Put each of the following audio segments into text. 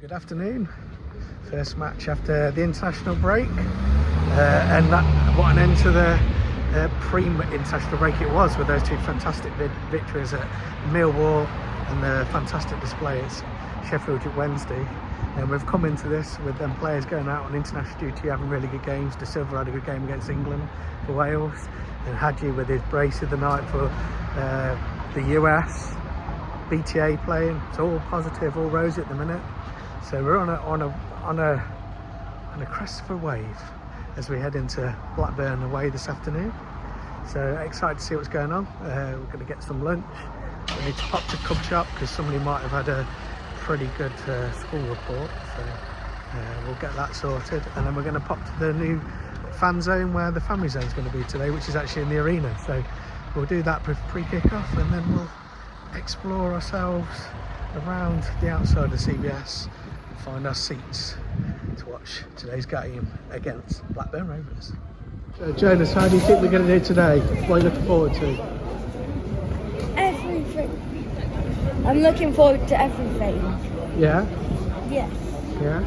Good afternoon. First match after the international break, and what an end to the pre-international break it was, with those two fantastic victories at Millwall and the fantastic display at Sheffield Wednesday. And we've come into this with them players going out on international duty, having really good games. De Silva had a good game against England for Wales, and Hadji with his brace of the night for the US. BTA playing. It's all positive, all rosy at the minute. So we're on a crest of a wave as we head into Blackburn away this afternoon. So excited to see what's going on. We're going to get some lunch. We need to pop to Cub Shop because somebody might have had a pretty good school report. So we'll get that sorted, and then we're going to pop to the new fan zone where the family zone is going to be today, which is actually in the arena. So we'll do that pre-kick-off, and then we'll explore ourselves around the outside of CBS and find our seats to watch today's game against Blackburn Rovers. So Jonas, how do you think we're going to do today? What are you looking forward to? Everything. I'm looking forward to everything. Yeah? Yes. Yeah?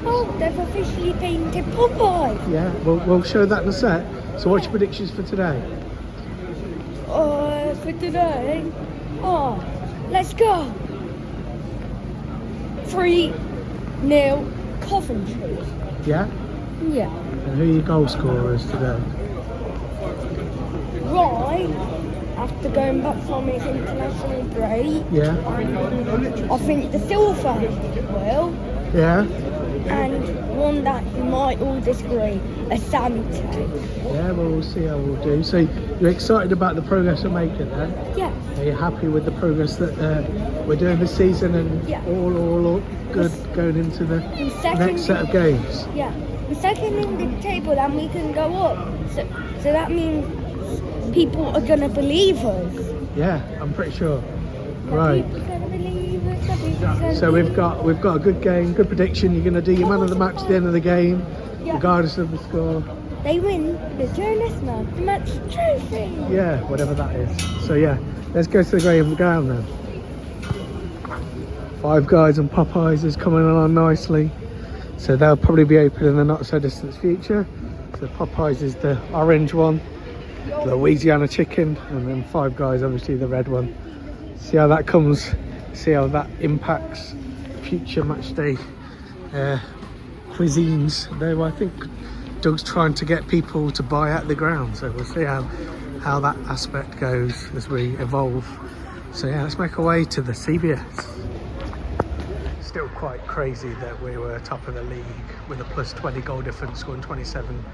Oh, they've officially painted Popeye. Yeah, we'll show that in a sec. So what's your predictions for today? For today? Oh, let's go. 3-0 Coventry. Yeah? Yeah. And who are your goal scorers today? Right, after going back from his international break, Yeah? I think De Silva will. Yeah? And one that you might all disagree, Asante. Yeah, well, we'll see how we'll do. So you're excited about the progress we're making then? Yeah. Are you happy with the progress that we're doing this season, and Yeah. all good going into the next set of games? Yeah. We're second in the table and we can go up. So that means people are going to believe us. Yeah, I'm pretty sure. Right. People are going to believe us. So we've got a good game, good prediction. You're going to do your man of the match at the end of the game, Yeah. regardless of the score. They win the Jonas Man of the Match trophy. Yeah, whatever that is. So yeah, let's go to the ground then. Five Guys and Popeyes is coming along nicely. So they'll probably be open in the not so distant future. So Popeyes is the orange one, the Louisiana chicken, and then Five Guys obviously the red one. See how that comes, see how that impacts future match day cuisines. Though I think Doug's trying to get people to buy at the ground, so we'll see how that aspect goes as we evolve. So yeah, let's make our way to the CBS. Still quite crazy that we were top of the league with a plus 20 goal difference, scoring 27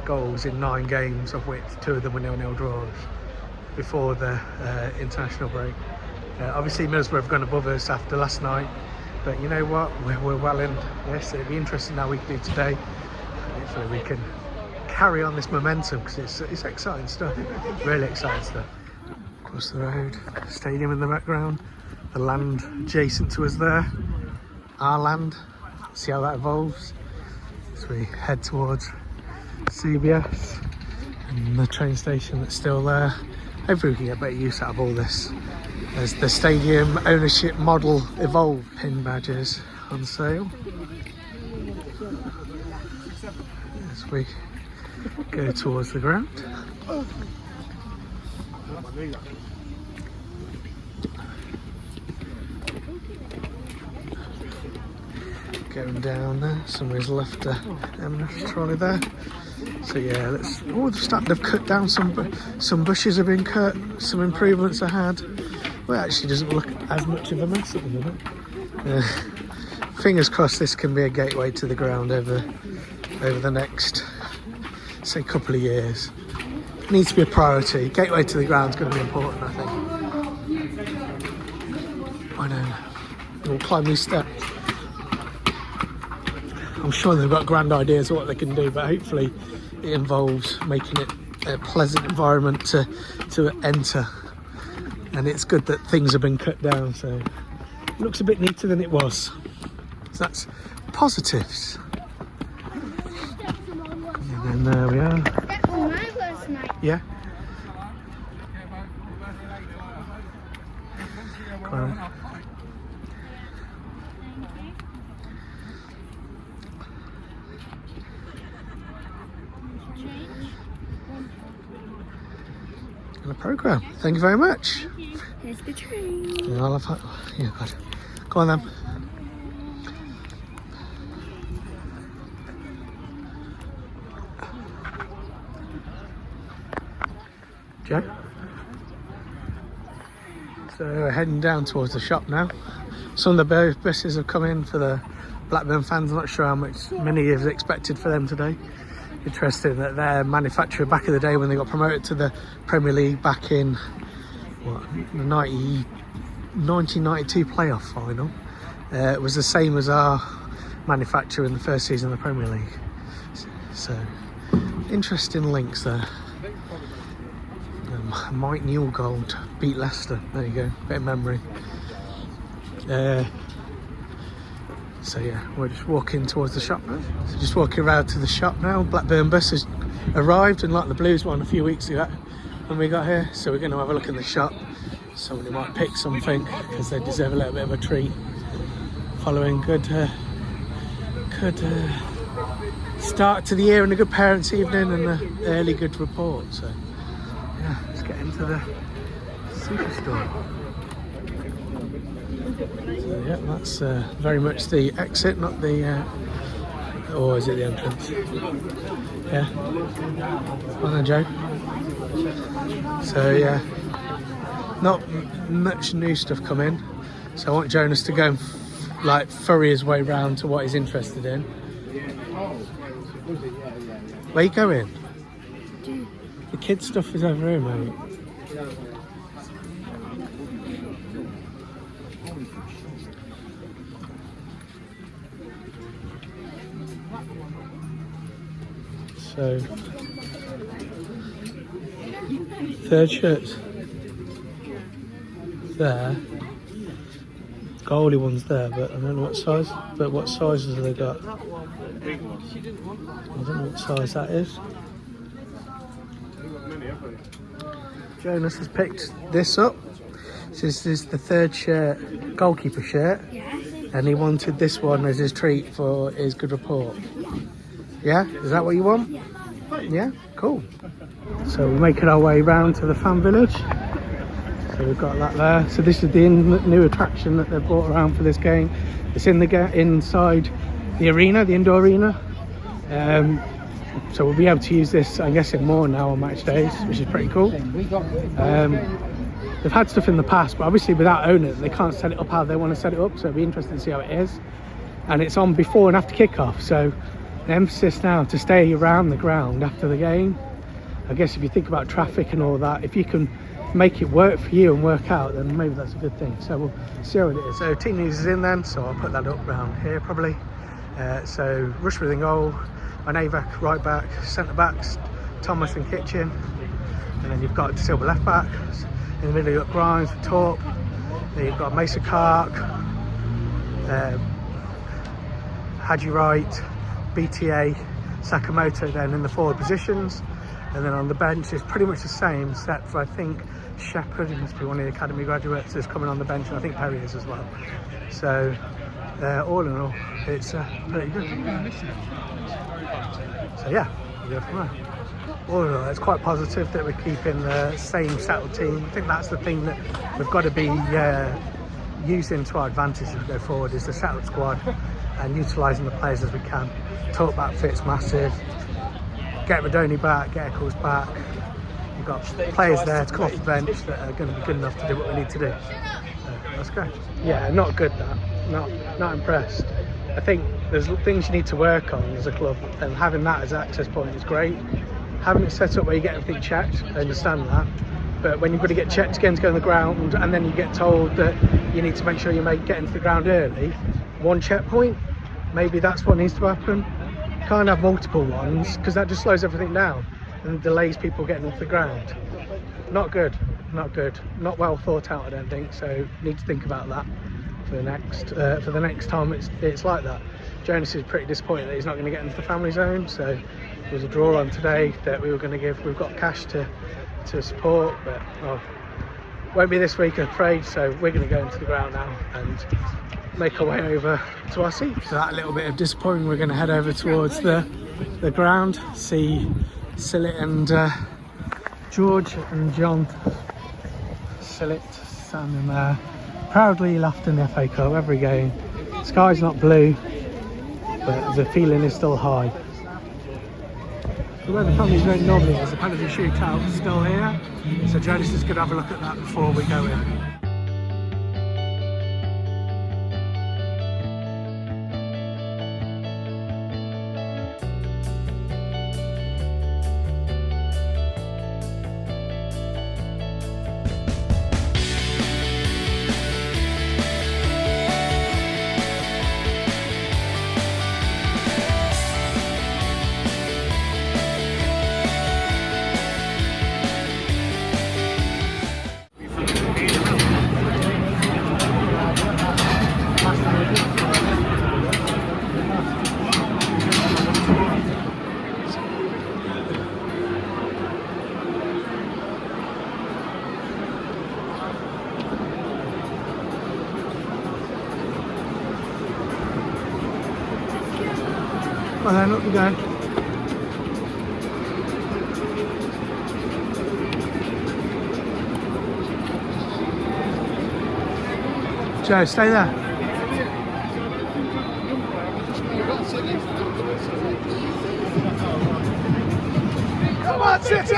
goals in 9 games, of which 2 of them were 0-0 draws before the international break. Obviously Middlesbrough have gone above us after last night, but you know what, we're well in this. It'll be interesting how we can do today. Hopefully we can carry on this momentum, because it's exciting stuff, really exciting stuff. Across the road, stadium in the background, the land adjacent to us there, our land. See how that evolves as we head towards CBS and the train station that's still there. Hopefully we can get better use out of all this as the stadium ownership model evolves. Pin badges on sale as we go towards the ground. Going down there, somebody's left a M&S trolley there. So yeah, they've cut down some bushes have been cut, some improvements are had. Well, it actually doesn't look as much of a mess at the minute. Fingers crossed this can be a gateway to the ground over the next, say, couple of years. It needs to be a priority. Gateway to the ground is going to be important, I think. I know. We'll climb these steps. I'm sure they've got grand ideas of what they can do, but hopefully it involves making it a pleasant environment to enter. And it's good that things have been cut down, so it looks a bit neater than it was. So that's positives. And then there we are. That was my first night. Yeah. programme. Thank you very much. Here's the train. Yeah, I'll have, yeah, God. Go on then. Joe? So we're heading down towards the shop now. Some of the buses have come in for the Blackburn fans. I'm not sure how many is expected for them today. Interesting that their manufacturer back in the day when they got promoted to the Premier League back in the 1992 playoff final, it was the same as our manufacturer in the first season of the Premier League. So interesting links there. Mike Newgold beat Leicester. There you go, bit of memory. So yeah, we're just walking towards the shop now. So just walking around to the shop now. Blackburn bus has arrived, and like the Blues one a few weeks ago when we got here. So we're going to have a look in the shop. Somebody might pick something because they deserve a little bit of a treat following good start to the year and a good parents' evening and an early good report. So yeah, let's get into the Superstore. So yeah, that's very much the exit, not the or is it the entrance? Yeah. Well then, Joe. So yeah, not much new stuff come in. So I want Jonas to go and furry his way round to what he's interested in. Where you going? The kids' stuff is over here, mate. So, third shirts there. Goalie one's there, but I don't know what size. But what sizes have they got? I don't know what size that is. Jonas has picked this up. This is the third shirt, goalkeeper shirt, and he wanted this one as his treat for his good report. Yeah, is that what you want? Yeah, cool. So we're making our way round to the fan village. So we've got that there. So this is the new attraction that they've brought around for this game. It's in the inside the arena, the indoor arena. So we'll be able to use this, I'm guessing, more now on match days, which is pretty cool. They've had stuff in the past, but obviously without owning it, they can't set it up how they want to set it up. So it'll be interesting to see how it is. And it's on before and after kickoff. So the emphasis now to stay around the ground after the game. I guess if you think about traffic and all that, if you can make it work for you and work out, then maybe that's a good thing. So we'll see how it is. So team news is in then, so I'll put that up round here probably. So Rushworth in goal, Van Avak right back, centre backs Thomas and Kitchen, and then you've got Silva left back. In the middle you've got Grimes, Torp, then you've got Mesa Clark, Hadji Wright, BTA, Sakamoto then in the forward positions, and then on the bench is pretty much the same except for I think Shepherd, he must be one of the academy graduates, is coming on the bench, and I think Perry is as well. So all in all it's pretty good. So yeah, we'll go from there. All in all, it's quite positive that we're keeping the same settled team. I think that's the thing that we've got to be using to our advantage as we go forward, is the settled squad and utilising the players as we can. Talk back fit's massive. Get Radoni back, get Eccles back. You've got players there to come off the bench that are going to be good enough to do what we need to do. So that's great. Yeah, not good that. Not impressed. I think there's things you need to work on as a club, and having that as an access point is great. Having it set up where you get everything checked, I understand that. But when you've got to get checked again to go on the ground, and then you get told that you need to make sure you get into the ground early, one checkpoint, maybe that's what needs to happen. You can't have multiple ones because that just slows everything down and delays people getting off the ground. Not good, not good. Not well thought out, I don't think. So need to think about that for the next time it's like that. Jonas is pretty disappointed that he's not going to get into the family zone. So there was a draw on today that we were going to give. We've got cash to support, but won't be this week, I'm afraid. So we're going to go into the ground now and make our way over to our seat. So that a little bit of disappointing. We're going to head over towards the ground, see Sillet and George and John Sillett standing there, proudly lifting the FA Cup every game. Sky's not blue, but the feeling is still high. So where the family's going normally is the penalty shootout still here. So Janice is going to have a look at that before we go in. Well then, up we go. Joe, stay there. Come on, City!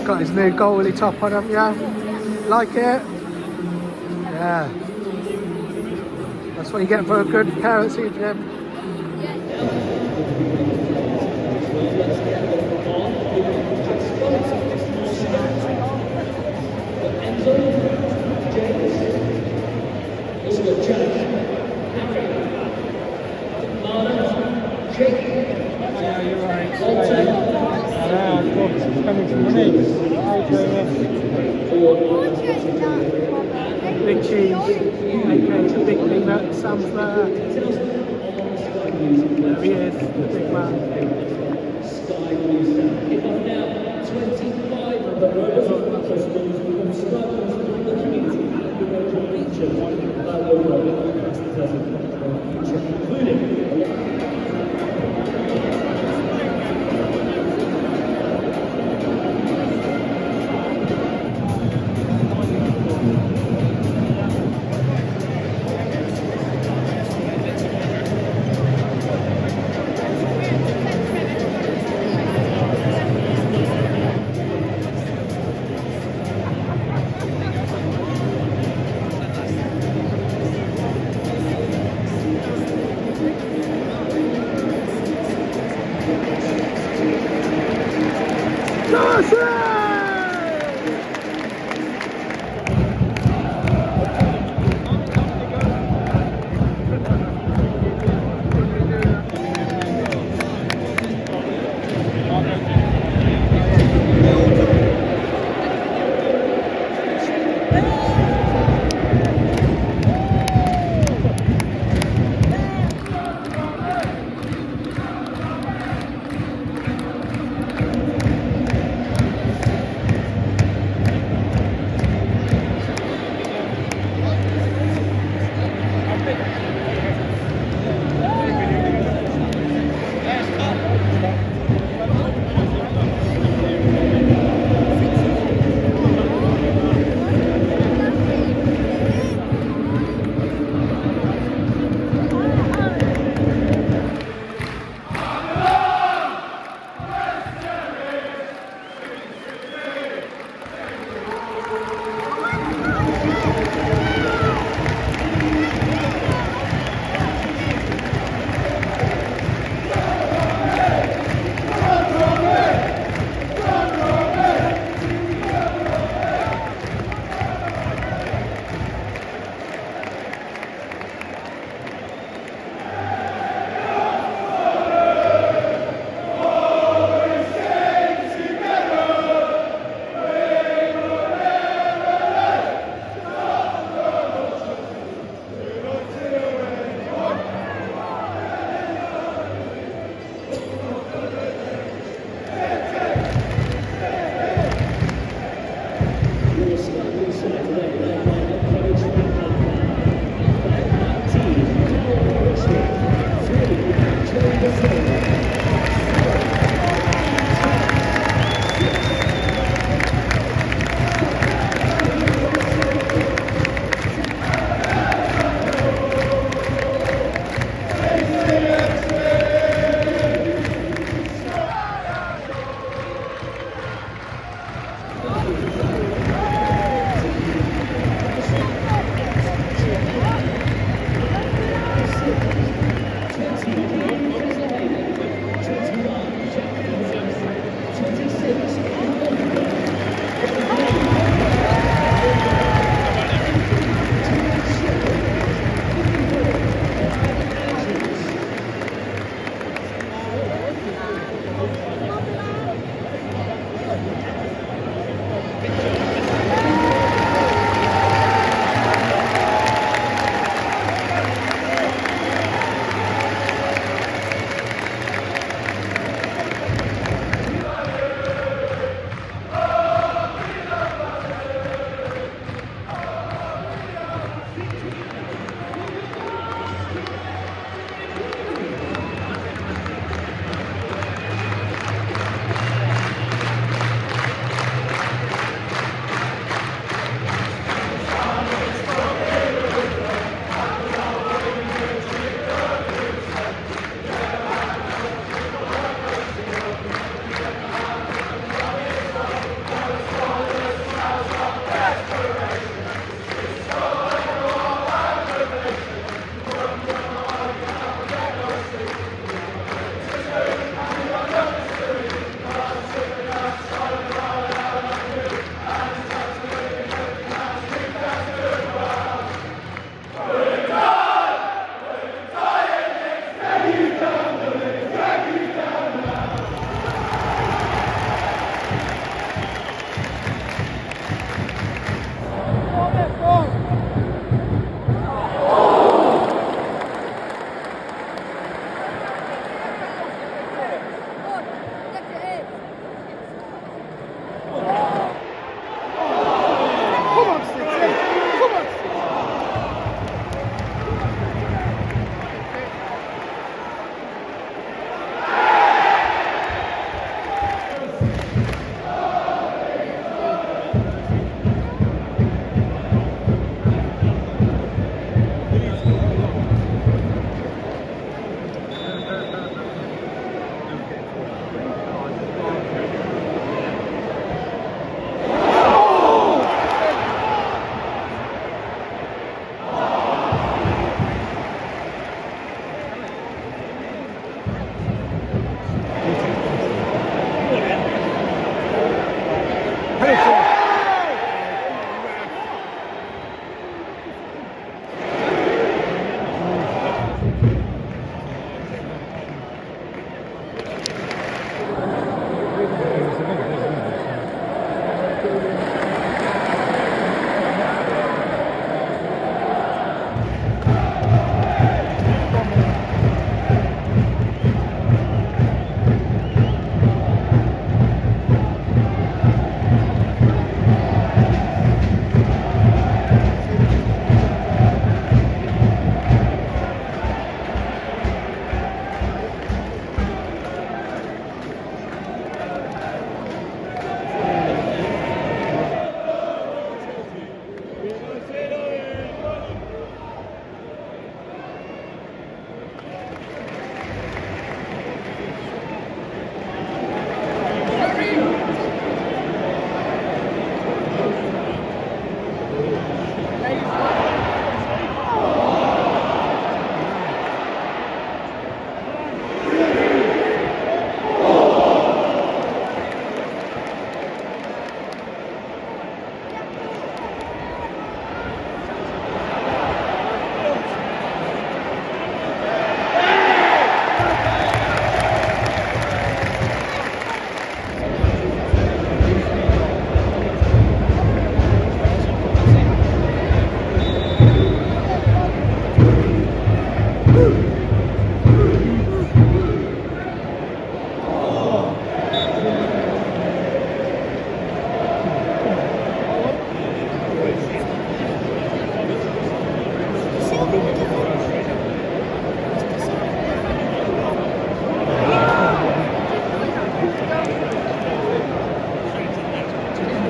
Got his new goalie top on, haven't you? Like it? Yeah. That's what you get for a good currency, Jim. Yeah, you're right. Coming from me. Big cheese, okay, the big peanut, Sam's there. There he is, the big man.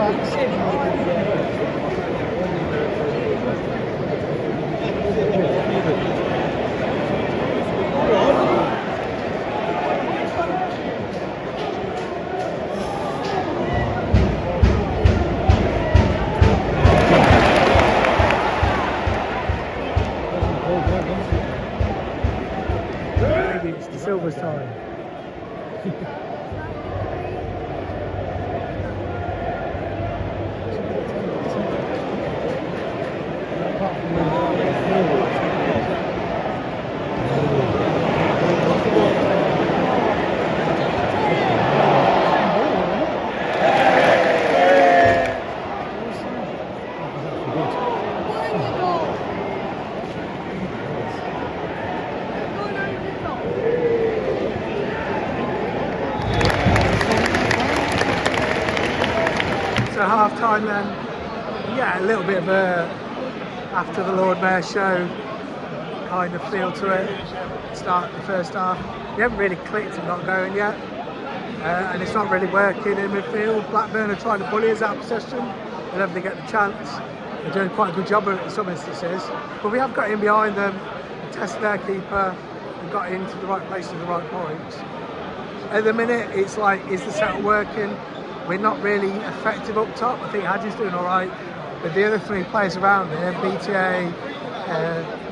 Maybe it's the Silver's time. So half time then, yeah, a little bit of a after the Lord Mayor show kind of feel to it. Start the first half, we haven't really clicked and got going yet, and it's not really working in midfield. Blackburn are trying to bully us out of possession whenever they get the chance. They're doing quite a good job of it in some instances, but we have got in behind them, tested their keeper, and got into the right place at the right points. At the minute, it's like, is the setup working? We're not really effective up top. I think Hadji's doing all right, but the other three players around here, BTA,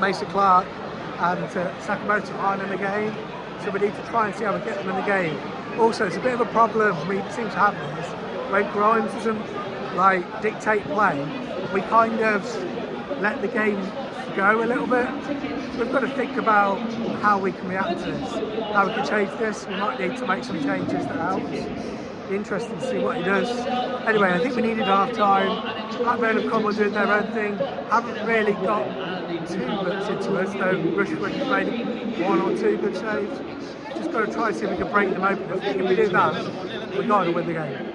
Mason Clark and Sakamoto aren't in the game, so we need to try and see how we get them in the game. Also, it's a bit of a problem, we seem to have this, when Grimes doesn't like dictate play, we kind of let the game go a little bit. We've got to think about how we can react to this, how we can change this. We might need to make some changes that helps. Be interesting to see what he does. Anyway, I think we needed half time. Blackburn have come on doing their own thing. Haven't really got too much into us, though Rushford has made one or two good saves. Just got to try and see if we can break them open. I think if we do that, we've got to win the game.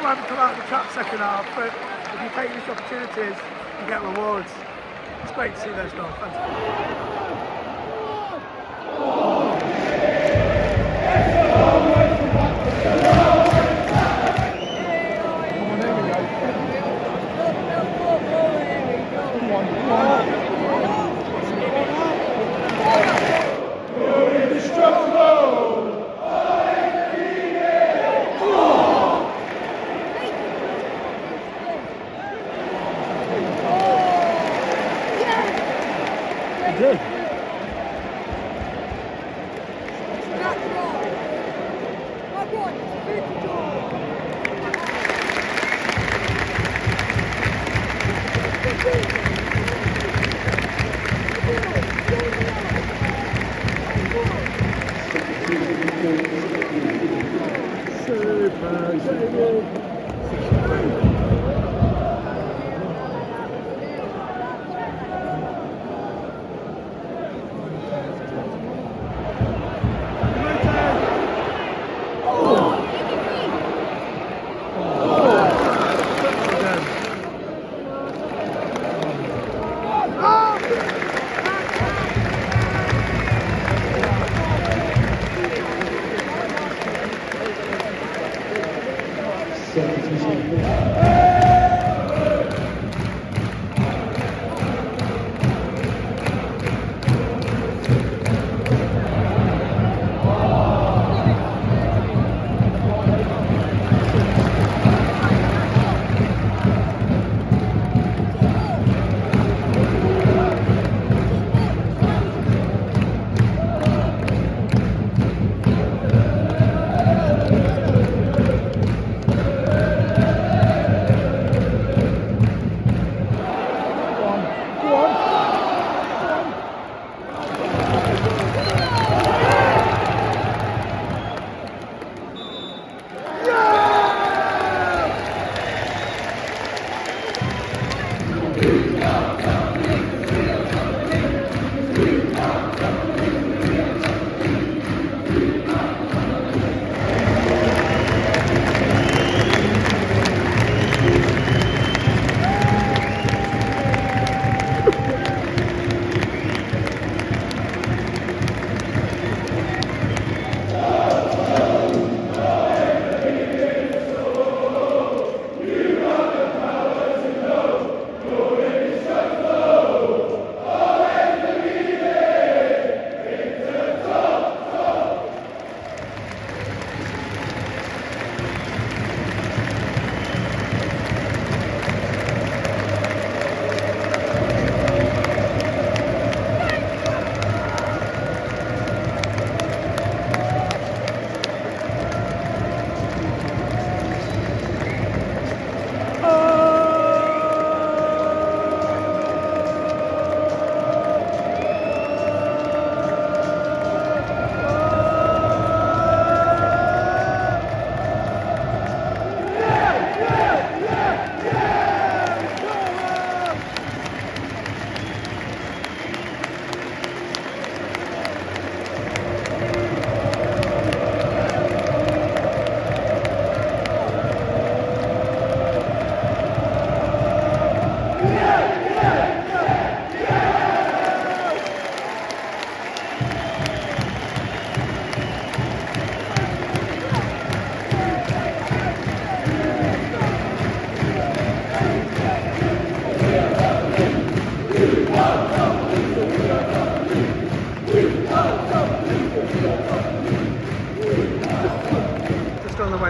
might come out of the trap second half, but if you take these opportunities, you get rewards. It's great to see those goals. Fantastic.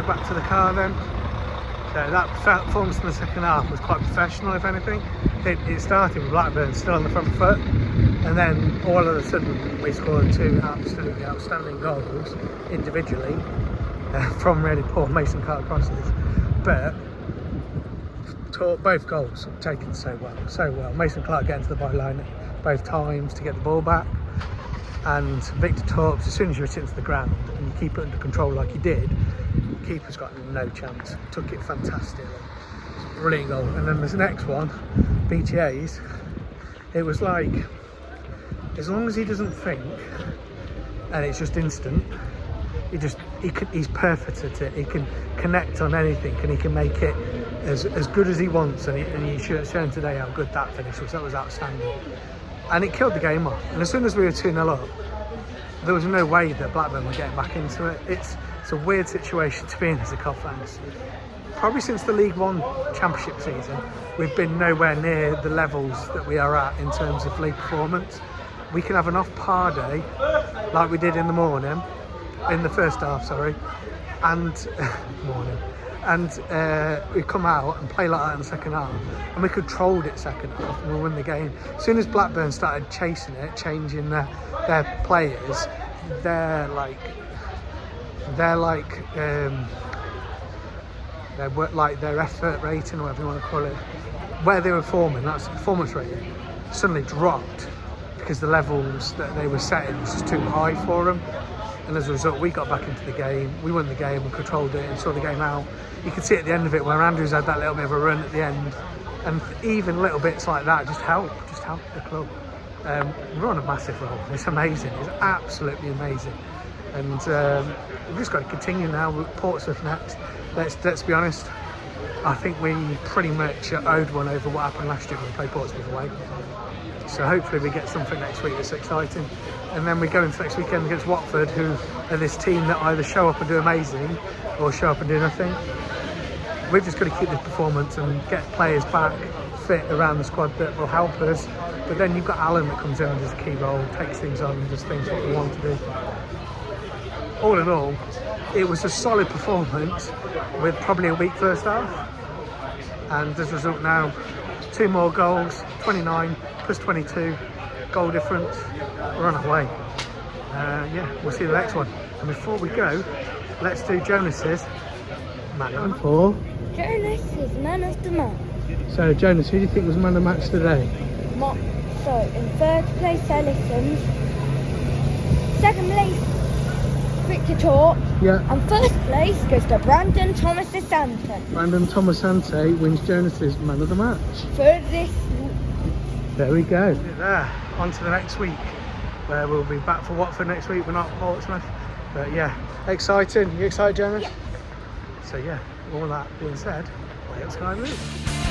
Back to the car then. So that performance in the second half was quite professional, if anything. It started with Blackburn still on the front foot, and then all of a sudden we scored two absolutely outstanding goals individually from really poor Mason Carter crosses, but both goals taken so well. Mason Clark getting to the byline both times to get the ball back, and Victor Torps, as soon as you hit it into the ground and you keep it under control like he did, keeper's got no chance. Took it fantastically. Brilliant goal. And then the next one, BTA's, it was like, as long as he doesn't think and it's just instant, he's perfect at it. He can connect on anything, and he can make it as good as he wants. And he shown today how good that finish was. That was outstanding, and it killed the game off. And as soon as we were 2-0 up, there was no way that Blackburn were getting back into it. It's a weird situation to be in as a Cov fans. Probably since the League One Championship season, we've been nowhere near the levels that we are at in terms of league performance. We can have an off-par day, like we did in the first half, and we come out and play like that in the second half, and we controlled it second half, and we won the game. As soon as Blackburn started chasing it, changing their players, their effort rating, or whatever you want to call it, where they were forming, that's performance rating, suddenly dropped because the levels that they were setting was just too high for them. And as a result, we got back into the game, we won the game and controlled it and saw the game out. You could see at the end of it where Andrews had that little bit of a run at the end, and even little bits like that just help the club. We're on a massive roll. It's amazing. It's absolutely amazing. And we've just got to continue now with Portsmouth next. Let's be honest, I think we pretty much owed one over what happened last year when we played Portsmouth away. So hopefully we get something next week that's exciting. And then we go into next weekend against Watford, who are this team that either show up and do amazing or show up and do nothing. We've just got to keep this performance and get players back fit around the squad that will help us. But then you've got Alan that comes in and does a key role, takes things on and does things what we want to do. All in all, it was a solid performance with probably a weak first half. And as a result now, 2 more goals, 29 plus 22, goal difference. We're on our way. We'll see the next one. And before we go, let's do Jonas's man of four. Jonas is man of the match. So Jonas, who do you think was man of the match today? So in third place, Allison. Second place, Victor Talk. Yeah. And first place goes to Brandon Thomas-Asante. Brandon Thomas-Asante wins Jonas's man of the match. For this. There we go. There, on to the next week, where we'll be back for Watford next week. We're not Portsmouth, but yeah, exciting. You excited, Jonas? Yeah. So yeah, all that being said, let's go and move.